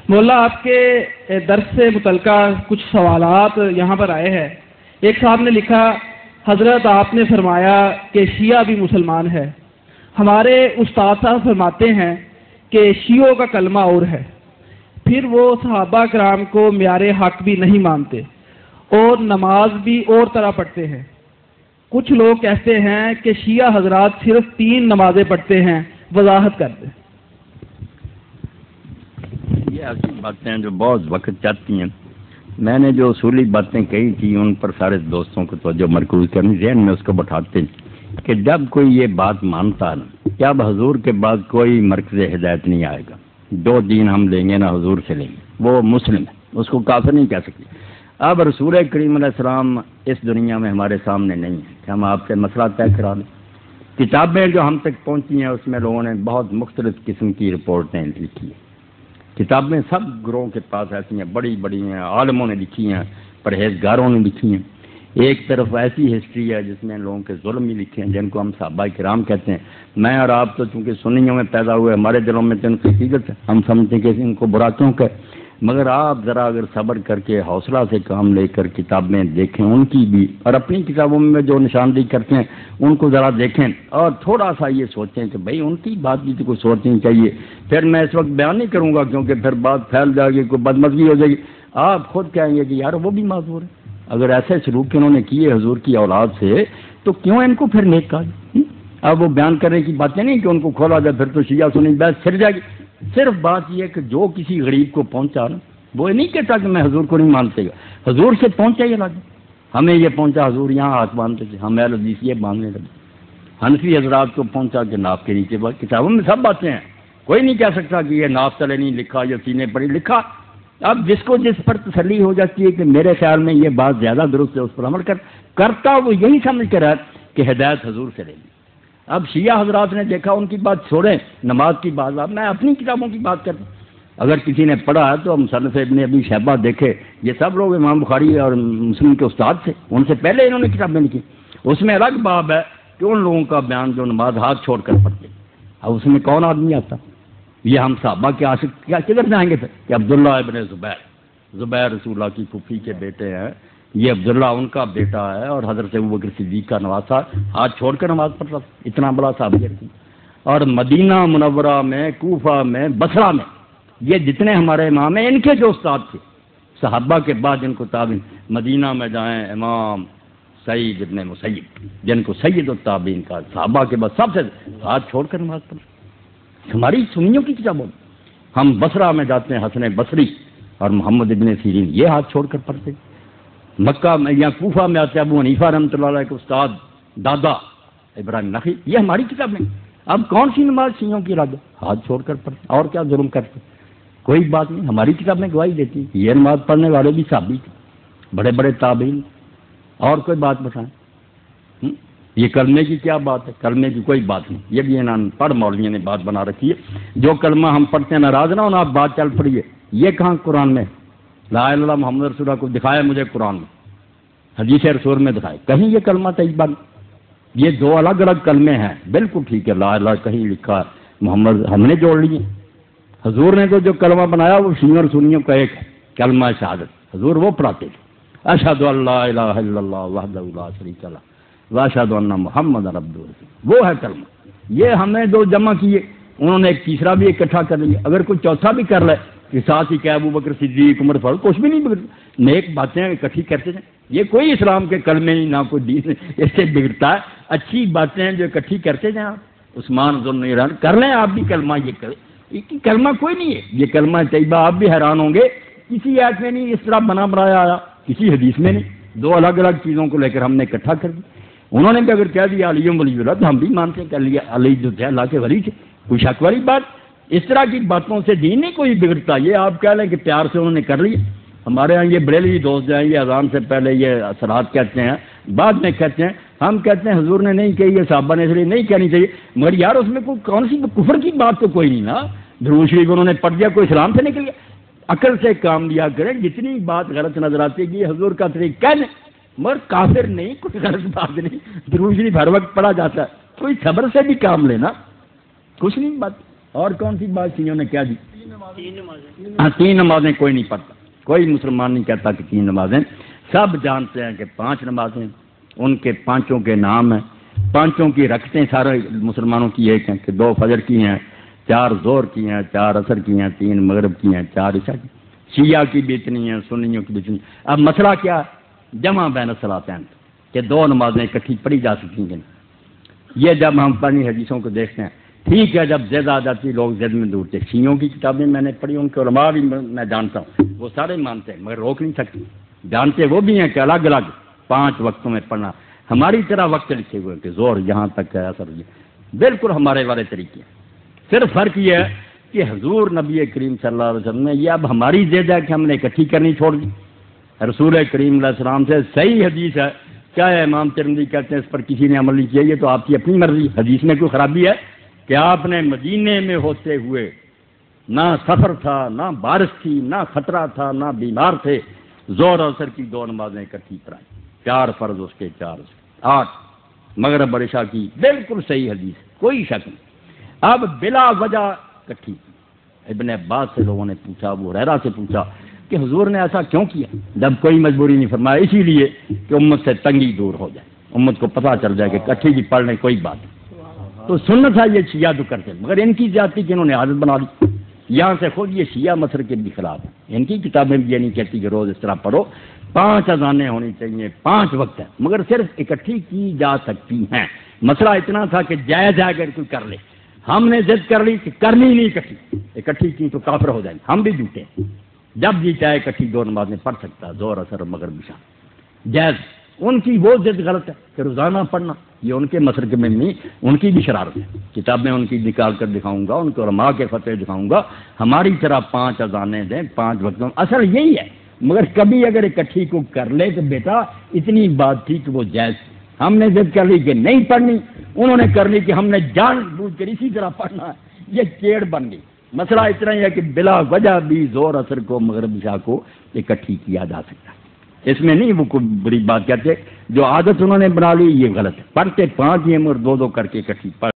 مولا آپ کے درس سے متعلقہ کچھ سوالات یہاں پر آئے ہیں۔ ایک صاحب نے لکھا، حضرت آپ نے فرمایا کہ شیعہ بھی مسلمان ہے، ہمارے استاد صاحب فرماتے ہیں کہ شیعوں کا کلمہ اور ہے، پھر وہ صحابہ کرام کو معیار حق بھی نہیں مانتے اور نماز بھی اور طرح پڑھتے ہیں۔ کچھ لوگ کہتے ہیں کہ شیعہ حضرات صرف 3 نمازیں پڑھتے ہیں، وضاحت کر دیں۔ یہ ایسی باتیں ہیں جو بہت وقت چاہتی ہیں۔ میں نے جو اصولی باتیں کہی تھی ان پر سارے دوستوں کو توجہ مرکوز کرنی، ذہن میں اس کو بٹھاتے ہیں کہ جب کوئی یہ بات مانتا نا کہ اب حضور کے بعد کوئی مرکز ہدایت نہیں آئے گا، 2 دین ہم لیں گے نہ حضور سے لیں گے، وہ مسلم ہے، اس کو کافر نہیں کہہ سکتے۔ اب رسول کریم علیہ السلام اس دنیا میں ہمارے سامنے نہیں ہے کہ ہم آپ سے مسئلہ طے کرا لیں۔ کتابیں جو ہم تک پہنچی ہیں اس میں لوگوں نے بہت مختلف قسم کی رپورٹیں لکھی ہیں۔ کتابیں سب گروہوں کے پاس ایسی ہیں، بڑی بڑی ہیں، عالموں نے لکھی ہیں، پرہیزگاروں نے لکھی ہیں۔ ایک طرف ایسی ہسٹری ہے جس میں لوگوں کے ظلم بھی لکھے ہیں جن کو ہم صحابہ کرام کہتے ہیں۔ میں اور آپ تو چونکہ سنیوں میں پیدا ہوئے، ہمارے دلوں میں تو ان کی حقیقت ہے، ہم سمجھتے ہیں کہ ان کو برا کیوں کہ، مگر آپ ذرا اگر صبر کر کے حوصلہ سے کام لے کر کتابیں دیکھیں ان کی بھی، اور اپنی کتابوں میں جو نشاندہی کرتے ہیں ان کو ذرا دیکھیں اور تھوڑا سا یہ سوچیں کہ بھئی ان کی بات بھی تو کوئی سوچنی چاہیے۔ پھر میں اس وقت بیان نہیں کروں گا کیونکہ پھر بات پھیل جائے گی، کوئی بدمزگی ہو جائے گی، آپ خود کہیں گے کہ یار وہ بھی معذور ہے۔ اگر ایسے سلوک انہوں نے کیے حضور کی اولاد سے تو کیوں ان کو پھر نیک کہا جائے؟ اب وہ بیان کرنے کی باتیں نہیں کہ ان کو کھولا جائے پھر تو شیعہ سنی بحث پھر جائے گی۔ صرف بات یہ ہے کہ جو کسی غریب کو پہنچا نا، وہ نہیں کہتا کہ میں حضور کو نہیں مانتے گا، حضور سے پہنچا یہ لگا، ہمیں یہ پہنچا حضور یہاں ہاتھ باندھتے تھے، ہم اہل حدیث یہ باندھنے لگے۔ حنفی حضرات کو پہنچا کہ ناف کے نیچے بات، کتابوں میں سب باتیں ہیں، کوئی نہیں کہہ سکتا کہ یہ ناف تلے نہیں لکھا یا سینے پر ہی لکھا۔ اب جس کو جس پر تسلی ہو جاتی ہے کہ میرے خیال میں یہ بات زیادہ درست ہے اس پر عمل کرتا وہ یہی سمجھ کر ہے کہ ہدایت حضور سے لے لی۔ اب شیعہ حضرات نے دیکھا ان کی بات چھوڑیں، نماز کی بات، اب میں اپنی کتابوں کی بات کرتا ہوں۔ اگر کسی نے پڑھا ہے تو مصنف ابن ابی شیبہ دیکھے، یہ سب لوگ امام بخاری اور مسلم کے استاد تھے، ان سے پہلے انہوں نے کتابیں لکھی۔ اس میں الگ باب ہے کہ ان لوگوں کا بیان جو نماز ہاتھ چھوڑ کر پڑھتے، اب اس میں کون آدمی آتا؟ یہ ہم صحابہ کے عاشق کیا کدھر جائیں گے پھر کہ عبداللہ ابن زبیر رسول اللہ کی پھوپھی کے بیٹے ہیں، یہ عبداللہ ان کا بیٹا ہے اور حضرت ابوبکر صدیق کا نواسا، ہاتھ چھوڑ کر نماز پڑھ رہا تھا، اتنا بڑا صحابی ہے۔ اور مدینہ منورہ میں، کوفہ میں، بصرہ میں یہ جتنے ہمارے امام ہیں ان کے جو استاد تھے صحابہ کے بعد ان کو تابعین، مدینہ میں جائیں امام سعید ابن مسیب جن کو سید التابعین کا، صحابہ کے بعد سب سے ہاتھ چھوڑ کر نماز پڑھ۔ ہماری سنیوں کی کتابوں میں ہم بصرہ میں جاتے ہیں، حسن بصری اور محمد ابن سیرین یہ ہاتھ چھوڑ کر پڑھتے۔ مکہ میں یا کوفہ میں آتے ابو حنیفہ رحمۃ اللہ علیہ کے استاد دادا ابراہیم نخعی، یہ ہماری کتابیں۔ اب کون سی نماز شیعوں کی رد ہاتھ چھوڑ کر پڑھتے اور کیا ظلم کرتے؟ کوئی بات نہیں، ہماری کتابیں گواہی دیتی یہ نماز پڑھنے والے بھی صحابی تھے، بڑے بڑے تابعین۔ اور کوئی بات بتائیں، یہ کلمے کی کیا بات ہے؟ کلمے کی کوئی بات نہیں، یہ بھی انہوں پڑھ مولویوں نے بات بنا رکھی ہے، جو کلمہ ہم پڑھتے ہیں ناراض نہ ہونا، آپ بات چل پڑیے، یہ کہاں قرآن میں لا الہ الا اللہ محمد رسول اللہ کو دکھایا مجھے قرآن میں، حدیث رسول میں دکھائے کہیں یہ کلمہ طیبہ نہیں۔ یہ 2 الگ الگ کلمے ہیں، بالکل ٹھیک ہے، لا الہ کہیں لکھا محمد ہم نے جوڑ لیے، حضور نے تو جو کلمہ بنایا وہ شیعوں اور سنیوں کا ایک ہے، کلمہ شہادت، حضور وہ پڑھاتے تھے، اشہد ان لا الہ الا اللہ وحدہ لا شریک لہ واشہد ان محمد عبدہ ورسولہ، وہ ہے کلمہ۔ یہ ہمیں 2 جمع کیے، انہوں نے ایک تیسرا بھی اکٹھا کر لیا، اگر کوئی چوتھا بھی کر لے کہ ساتھ ہی کہ ابوبکر صدیق عمر فاروق، کچھ بھی نہیں بگڑتا، نیک باتیں اکٹھی کرتے ہیں، یہ کوئی اسلام کے کلمے نہیں، نہ کوئی دین اس سے بگڑتا ہے، اچھی باتیں جو اکٹھی کرتے ہیں آپ، عثمان ذو النورین کر لیں آپ بھی کلمہ، یہ کریں، کلمہ کوئی نہیں ہے، یہ کلمہ طیبہ آپ بھی حیران ہوں گے، کسی آیت میں نہیں اس طرح بنا بنایا آیا، کسی حدیث میں نہیں، 2 الگ الگ چیزوں کو لے کر ہم نے اکٹھا کر دیا۔ انہوں نے بھی اگر کہہ دیا علی ولی اللہ تو ہم بھی مانتے ہیں کہ علی جو تھے اللہ کے ولی تھے، کوئی شک والی بات؟ اس طرح کی باتوں سے دین نہیں کوئی بگڑتا، یہ آپ کہہ لیں کہ پیار سے انہوں نے کر لیا۔ ہمارے ہاں یہ بریلوی دوست جو ہیں یہ اذان سے پہلے یہ اثرات کہتے ہیں، بعد میں کہتے ہیں، ہم کہتے ہیں حضور نے نہیں کہی ہے، صحابہ نے اس لیے نہیں کہنی چاہیے، مگر یار اس میں کوئی کون سی کفر کی بات تو کوئی نہیں نا، درود شریف انہوں نے پڑھ دیا، کوئی اسلام سے نکل گیا؟ عقل سے کام لیا کریں، جتنی بات غلط نظر آتی ہے کہ حضور کا طریقہ کہنے، مگر کافر نہیں، کچھ غلط بات نہیں، درود شریف ہر وقت پڑھا جاتا ہے، کوئی صبر سے بھی کام لینا، کچھ نہیں بات۔ اور کون سی بات شیعوں نے کیا دی؟ ہاں 3 نمازیں کوئی نہیں پڑھتا، کوئی مسلمان نہیں کہتا کہ 3 نمازیں، سب جانتے ہیں کہ 5 نمازیں، ان کے 5 کے نام ہیں، 5 کی رکعتیں سارے مسلمانوں کی ایک ہیں کہ 2 فجر کی ہیں، 4 ظہر کی ہیں، 4 عصر کی ہیں، 3 مغرب کی ہیں، 4 عشاء کی، شیعہ کی بھی اتنی ہیں، سنیوں کی بھی اتنی۔ اب مسئلہ کیا؟ جمع بین الصلاتین، کہ 2 نمازیں اکٹھی پڑھی جا سکتی ہیں۔ یہ جب ہم پڑھی حدیثوں کو دیکھتے ہیں، ٹھیک ہے جب زد آ جاتی لوگ زد میں ڈوبتے، شیعوں کی کتابیں میں نے پڑھی، ان کے علماء بھی میں جانتا ہوں، وہ سارے مانتے ہیں مگر روک نہیں سکتے، جانتے وہ بھی ہیں کہ الگ الگ 5 وقتوں میں پڑھنا، ہماری طرح وقت لکھے ہوئے کہ زور یہاں تک ہے، اثر بالکل ہمارے والے طریقے ہیں۔ صرف فرق یہ ہے کہ حضور نبی کریم صلی اللہ علیہ وسلم نے یہ اب ہماری زد ہے کہ ہم نے اکٹھی کرنی چھوڑ دی، رسول کریم علیہ السلام سے صحیح حدیث ہے، کیا ہے امام ترمذی کہتے ہیں اس پر کسی نے عمل نہیں کیا، یہ تو آپ کی اپنی مرضی، حدیث میں کوئی خرابی ہے کہ آپ نے مدینے میں ہوتے ہوئے نہ سفر تھا، نہ بارش تھی، نہ خطرہ تھا، نہ بیمار تھے، ظہر اور عصر کی 2 نمازیں اکٹھی پڑھائیں، 4 فرض اس کے 4 8 مغرب اور عشاء کی، بالکل صحیح حدیث، کوئی شک نہیں۔ اب بلا وجہ اکٹھی کی، ابن عباس سے لوگوں نے پوچھا، ابو ہریرہ سے پوچھا کہ حضور نے ایسا کیوں کیا؟ جب کوئی مجبوری نہیں فرمایا، اسی لیے کہ امت سے تنگی دور ہو جائے، امت کو پتہ چل جائے کہ اکٹھی کی پڑھنے کوئی بات نہیں۔ تو سنت ہے یہ شیعہ تو کرتے، مگر ان کی زیادتی کہ انہوں نے عادت بنا لی، یہاں سے خود یہ شیعہ مسلک کے بھی خلاف ہے، ان کی کتابیں بھی یہ نہیں کہتی کہ روز اس طرح پڑھو، 5 اذانیں ہونی چاہیے، 5 وقت ہے، مگر صرف اکٹھی کی جا سکتی ہیں۔ مسئلہ اتنا تھا کہ جائز ہے اگر کوئی کر لے، ہم نے ضد کر لی کہ کرنی نہیں اکٹھی کی تو کافر ہو جائیں گے، ہم بھی جھوٹے ہیں، جب جی چاہے اکٹھی 2 نمازیں پڑھ سکتا، ظہر عصر مغرب عشاء جائز۔ ان کی وہ ضد غلط ہے کہ روزانہ پڑھنا، یہ ان کے مسلک میں نہیں، ان کی بھی شرارت ہے، کتابیں ان کی نکال کر دکھاؤں گا، ان کے علماء کے فتوے دکھاؤں گا، ہماری طرح 5 اذانیں دیں، 5 وقتوں، اصل یہی ہے، مگر کبھی اگر اکٹھی کو کر لے تو بیٹا اتنی بات تھی کہ وہ جائز تھی، ہم نے ضد کر لی کہ نہیں پڑھنی، انہوں نے کر لی کہ ہم نے جان بوجھ کر اسی طرح پڑھنا ہے، یہ چیڑ بن گئی۔ مسئلہ اتنا ہی ہے کہ بلا وجہ بھی ظہر عصر کو مغرب عشاء کو اکٹھی کیا جا سکتا ہے، اس میں نہیں وہ کوئی بری بات کہتے، جو عادت انہوں نے بنا لی یہ غلط ہے، پڑھتے 5 ہی ہم اور 2 کر کے اکٹھی پڑھ